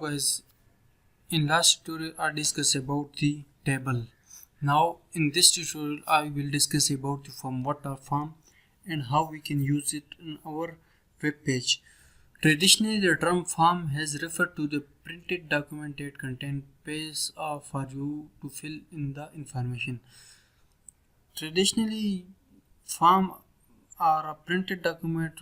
guys, in last tutorial I discussed about the table. Now in this tutorial I will discuss about the form, what are form and how we can use it in our web page. Traditionally the term form has referred to the printed document that contain space for you to fill in the information. Traditionally form are a printed document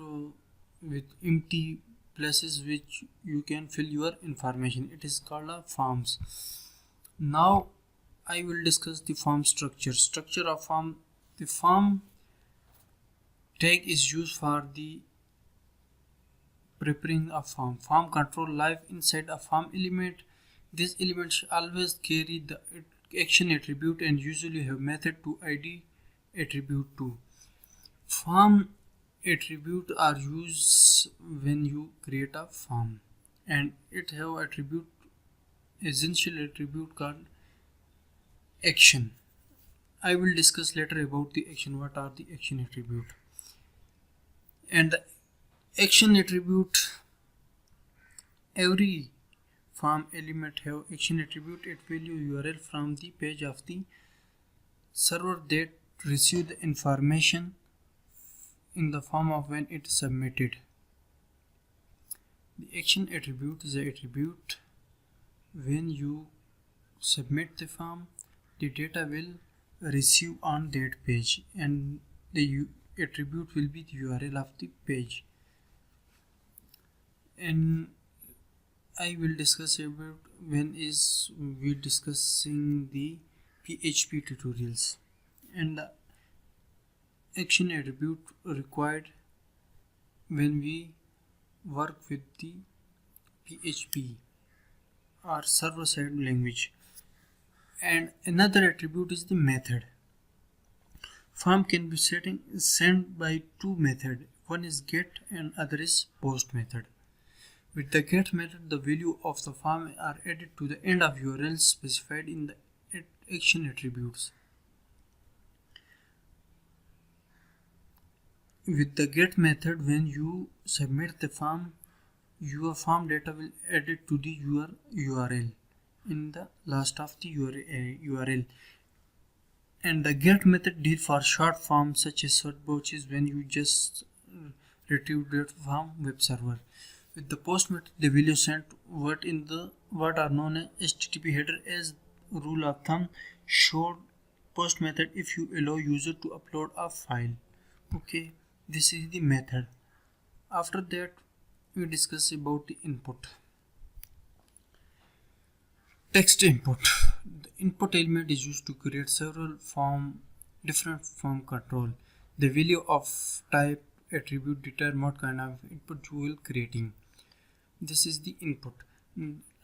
with empty places which you can fill your information. It is called a forms. Now I will discuss the form structure of form. The form tag is used for the preparing a form control live inside a form element. This element should always carry the action attribute and usually have method to id attribute too. Form attribute are used when you create a form and it have attribute, essential attribute called action. I will discuss later about the action, what are the action attribute. And the action attribute, every form element have action attribute. It value URL from the page of the server that receive the information in the form of when it is submitted. The action attribute is the attribute when you submit the form, the data will receive on that page and the attribute will be the URL of the page. And I will discuss about when is we discussing the PHP tutorials. And the action attribute required when we work with the PHP or server-side language. And another attribute is the method. Form can be sent by two methods. One is get and other is post method. With the get method, the value of the form are added to the end of URL specified in the action attributes. With the get method, when you submit the form, your form data will added to the your URL in the last of the URL. And the get method deal for short forms such as short boxes when you just retrieve that from web server. With the post method, the value sent what are known as HTTP header as rule of thumb. Short post method if you allow user to upload a file. Okay, this is the method. After that, we discuss about the input. Text input. The input element is used to create several different form control. The value of type attribute determine what kind of input you will creating. This is the input.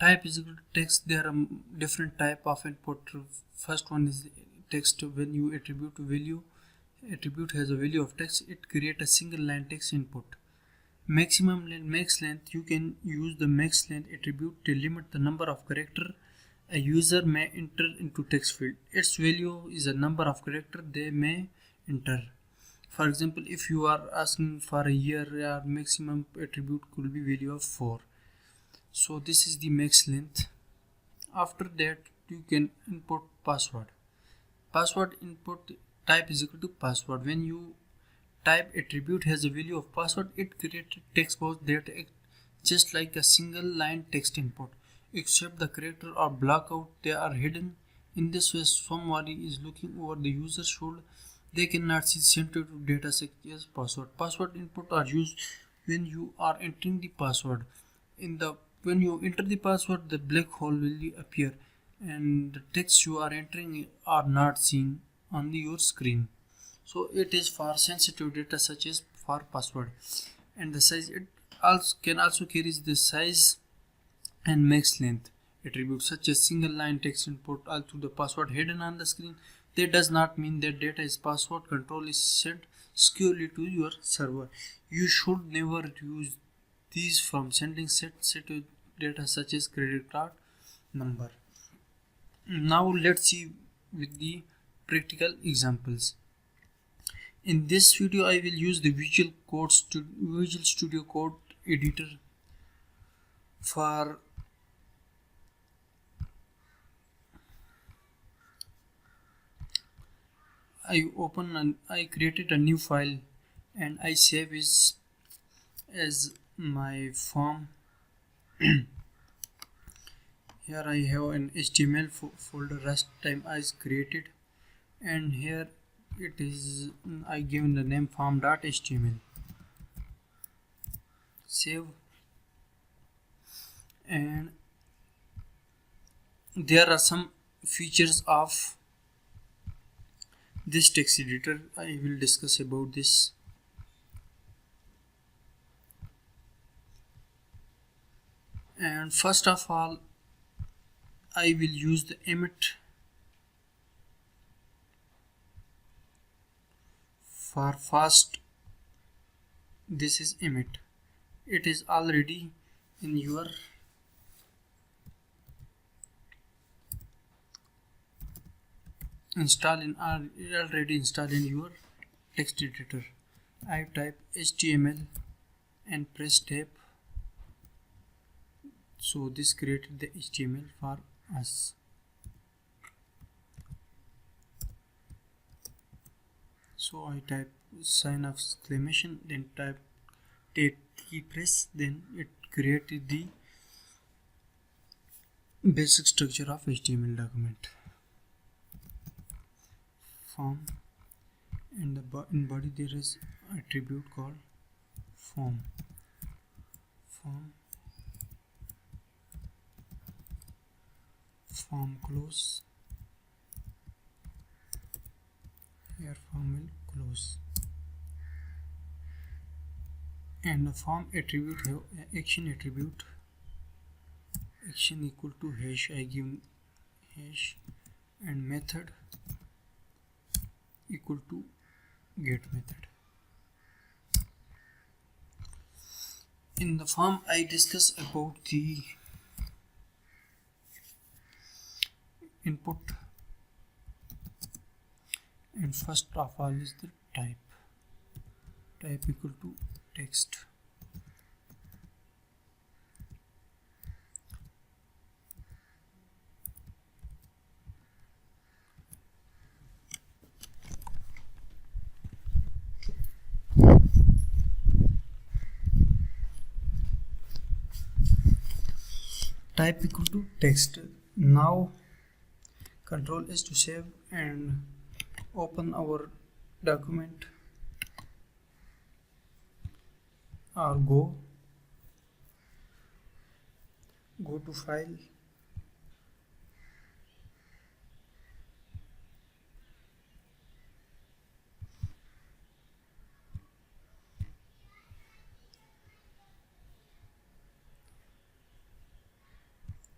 Type is equal to text. There are different type of input. First one is text. When you attribute value, attribute has a value of text, it create a single line text input. Maximum length, max length, you can use the max length attribute to limit the number of character a user may enter into text field. Its value is a number of character they may enter. For example, if you are asking for a year, your maximum attribute could be value of 4. So this is the max length. After that, you can input password. Password input type is equal to password. When you type attribute has a value of password, it creates text box that just like a single line text input, except the character or blockout, they are hidden. In this way, somebody is looking over the user should they cannot see sensitive data such as password. Password input are used when you are entering the password. When you enter the password, the black hole will appear and the text you are entering are not seen on your screen. So it is for sensitive data such as for password. And the size, it can also carry the size and max length attributes such as single line text input to the password hidden on the screen. That does not mean that data is password control is sent securely to your server. You should never use these from sending sensitive data such as credit card number. Now let's see with the practical examples. In this video I will use the Visual Studio Code editor for I created a new file and I save it as my form. Here I have an HTML folder last time I created, and here it is. I given the name form.html. Save, and there are some features of this text editor. I will discuss about this. And first of all, I will use the emmet for first. This is emmet. It is already in your already installed in your text editor. I type HTML and press tab. So this created the HTML for us. So I type sign of exclamation, then type key press, then it created the basic structure of HTML document. Form, and in body there is attribute called form. Form close. Here form will close. And the form attribute have action attribute. Action equal to hash. I give hash, and method equal to get method. In the form I discuss about the input, and first of all is the type equal to text. Type equal to text. Now Control is to save and open our document, or go to file,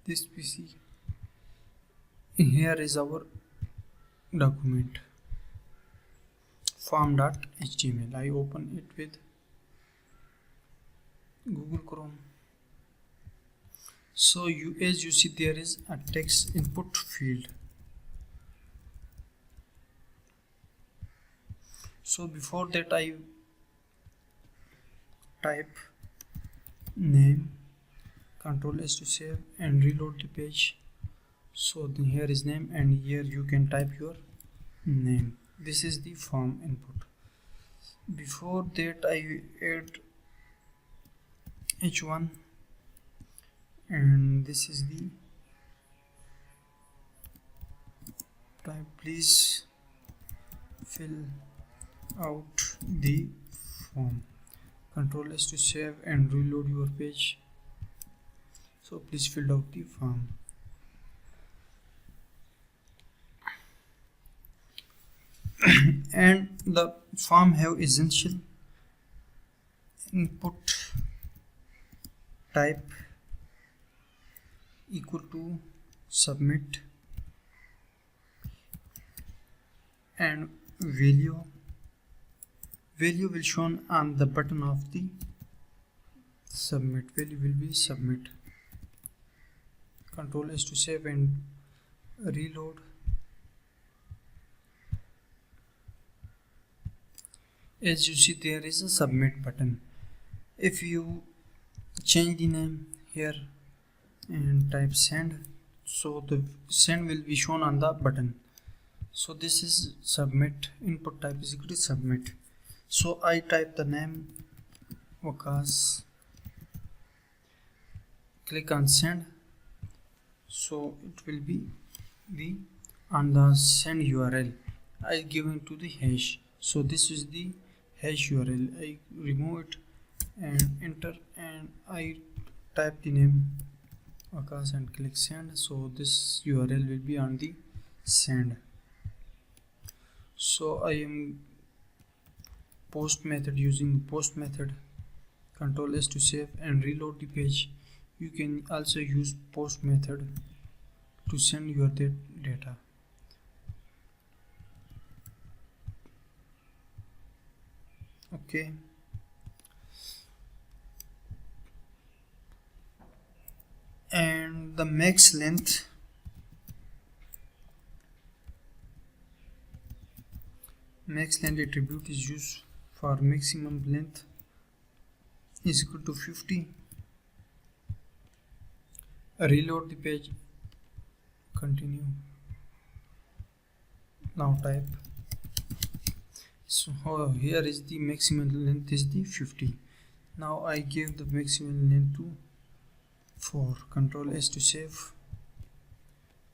this PC. Here is our document form.html. I open it with Google Chrome. So as you see, there is a text input field. So before that I type name, Control S to save and reload the page. So here is name, and here you can type your name. This is the form input. Before that I add h1, and this is the type. Please fill out the form. Control S to save and reload your page. So please fill out the form. And the form have essential input type equal to submit, and value will shown on the button of the submit. Value will be submit. Control S to save and reload. As you see, there is a submit button. If you change the name here and type send, so the send will be shown on the button. So this is submit. Input type is equal to submit. So I type the name Waqas, click on send. So it will be the on the send URL I given to the hash. So this is the hash URL. I remove it and enter, and I type the name Waqas and click send. So this URL will be on the send. So I am post method, using post method, Control S to save and reload the page. You can also use post method to send your data. Okay. And the max length, attribute is used for maximum length is equal to 50. Reload the page, continue. Now type. So here is the maximum length is the 50. Now I give the maximum length to 4. Control S to save.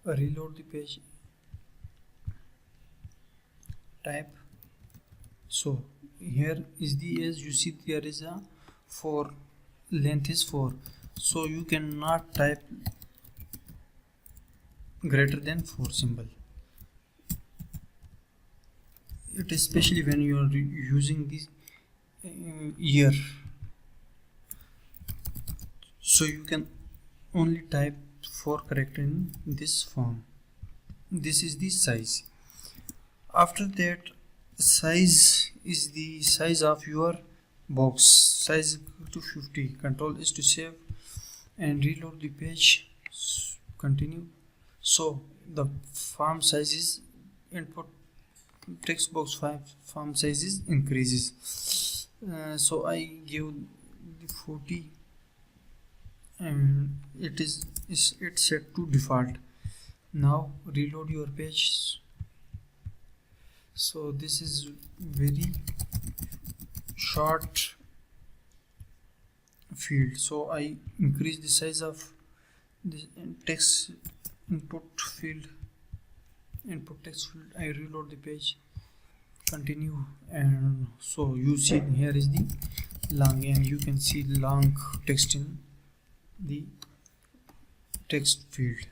Reload the page, type. So here is the, as you see, there is a 4, length is 4. So you cannot type greater than 4 symbol. It is especially when you are using this year. So you can only type 4 character in this form. This is the size. After that, size is the size of your box. Size equal to 50. Control is to save and reload the page. Continue. So the form size is input text box 5 form sizes increases. So I give the 40 and it's set to default. Now reload your page. So this is very short field, so I increase the size of this text input text field. I reload the page, continue, and so you see here is the long, and you can see long text in the text field.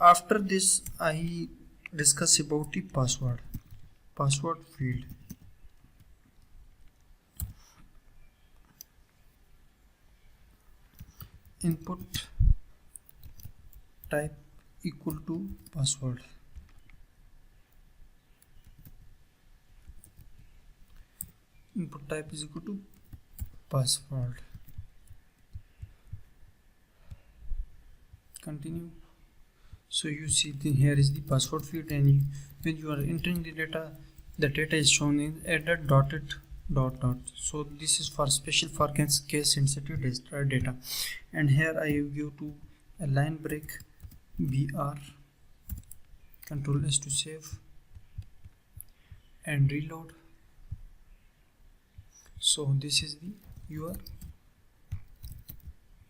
After this, I discuss about the password field. Input type equal to password. Input type is equal to password. Continue. So you see here is the password field, and when you are entering the data is shown in added dotted dot. So this is for special for case sensitive data, and here I give to a line break BR. Control S to save and reload. So this is the your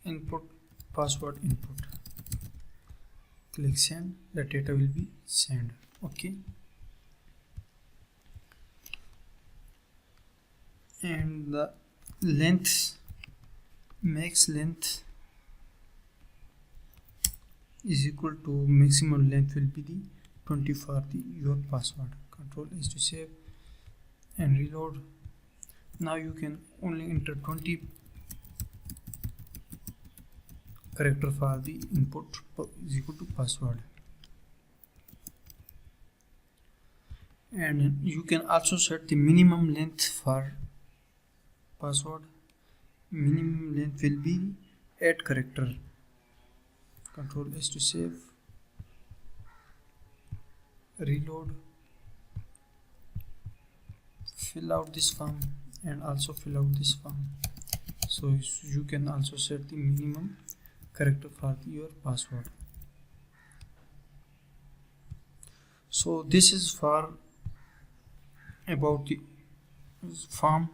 input password input. Click send, the data will be sent. Okay, and the length, max length is equal to maximum length will be the 20 for your password. Control is to save and reload. Now you can only enter 20 character for the input is equal to password, and you can also set the minimum length for password. Minimum length will be 8 character. Control S to save, reload, fill out this form and also fill out this form. So you can also set the minimum character for your password. So this is for about the form.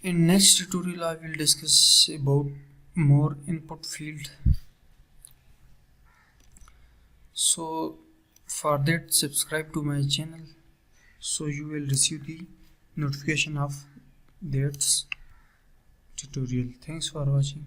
In next tutorial I will discuss about more input field. So for that subscribe to my channel so you will receive the notification of that tutorial. Thanks for watching.